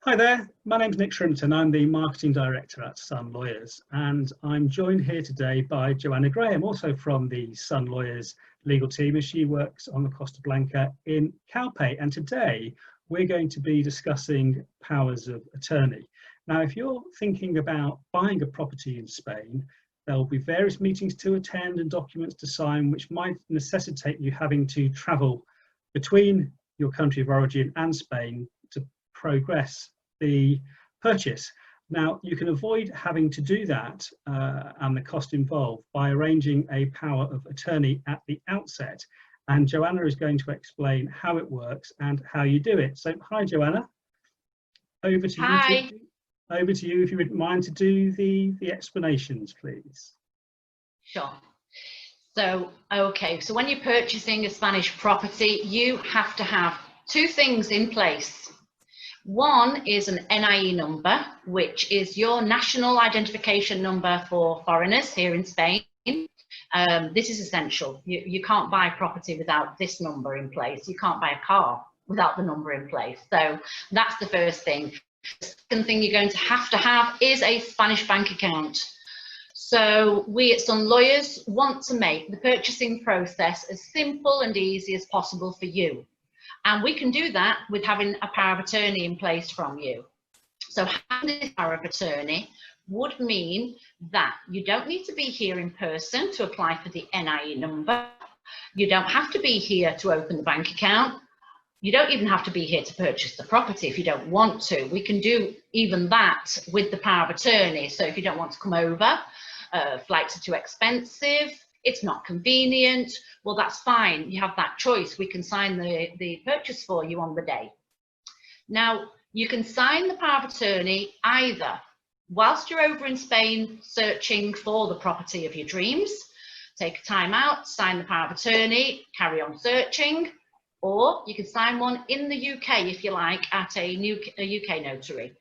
Hi there, my name's Nick Shrimpton. I'm the Marketing Director at Sun Lawyers, and I'm joined here today by Joanna Graham, also from the Sun Lawyers legal team, as she works on the Costa Blanca in Calpe. And today we're going to be discussing powers of attorney. Now, if you're thinking about buying a property in Spain, there'll be various meetings to attend and documents to sign, which might necessitate you having to travel between your country of origin and Spain to progress the purchase. Now, you can avoid having to do that and the cost involved by arranging a power of attorney at the outset. And Joanna is going to explain how it works and how you do it. So, hi, Joanna. Over to Hi. you. Over to you, if you wouldn't mind to do the explanations, please. Sure. So, okay, so when you're purchasing a Spanish property, you have to have two things in place. One is an NIE number, which is your national identification number for foreigners here in Spain. This is essential. You can't buy property without this number in place. You can't buy a car without the number in place. So that's the first thing. The second thing you're going to have is a Spanish bank account. So we at Sun Lawyers want to make the purchasing process as simple and easy as possible for you. And we can do that with having a power of attorney in place from you. So having this power of attorney would mean that you don't need to be here in person to apply for the NIE number. You don't have to be here to open the bank account. You don't even have to be here to purchase the property if you don't want to. We can do even that with the power of attorney. So if you don't want to come over, flights are too expensive, it's not convenient, well, that's fine. You have that choice. We can sign the purchase for you on the day. Now, you can sign the power of attorney either whilst you're over in Spain searching for the property of your dreams, take time out, sign the power of attorney, carry on searching, or you can sign one in the UK if you like at a UK notary.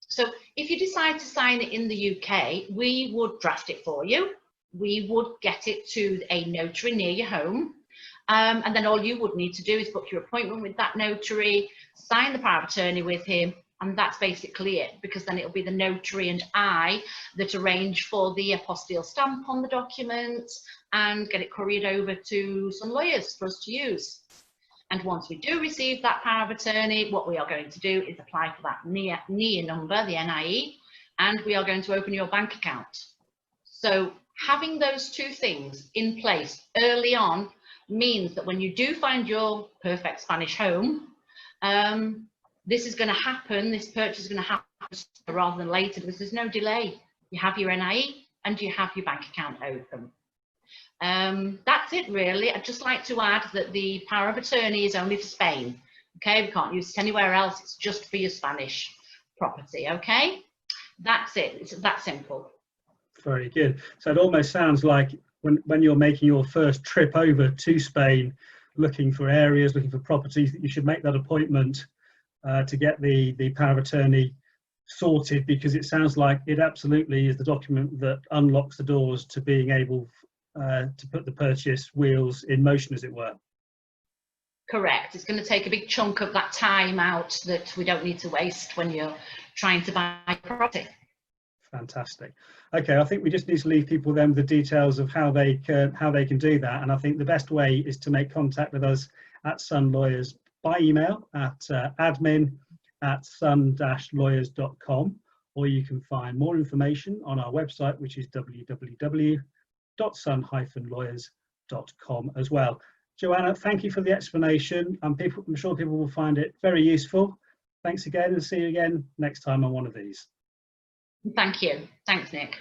So if you decide to sign it in the UK, we would draft it for you. We would get it to a notary near your home. And then all you would need to do is book your appointment with that notary, sign the power of attorney with him, and that's basically it, because then it'll be the notary and I that arrange for the apostille stamp on the document and get it couriered over to Sun Lawyers for us to use. And once we do receive that power of attorney, what we are going to do is apply for that NIE number, the NIE, and we are going to open your bank account. So having those two things in place early on means that when you do find your perfect Spanish home, this is going to happen, this purchase is going to happen rather than later, because there's no delay. You have your NIE and you have your bank account open. That's it really. I'd just like to add that the power of attorney is only for Spain. Okay, we can't use it anywhere else. It's just for your Spanish property. Okay, that's it. It's that simple. Very good. So it almost sounds like when you're making your first trip over to Spain, looking for areas, looking for properties, that you should make that appointment to get the power of attorney sorted, because it sounds like it absolutely is the document that unlocks the doors to being able to put the purchase wheels in motion, as it were. Correct. It's going to take a big chunk of that time out that we don't need to waste when you're trying to buy a property. Fantastic. Okay, I think we just need to leave people then with the details of how they can do that. And I think the best way is to make contact with us at Sun Lawyers by email at admin@sun-lawyers.com, or you can find more information on our website, which is www.sun-lawyers.com as well. Joanna, thank you for the explanation. I'm sure people will find it very useful. Thanks again, and see you again next time on one of these. Thank you. Thanks, Nick.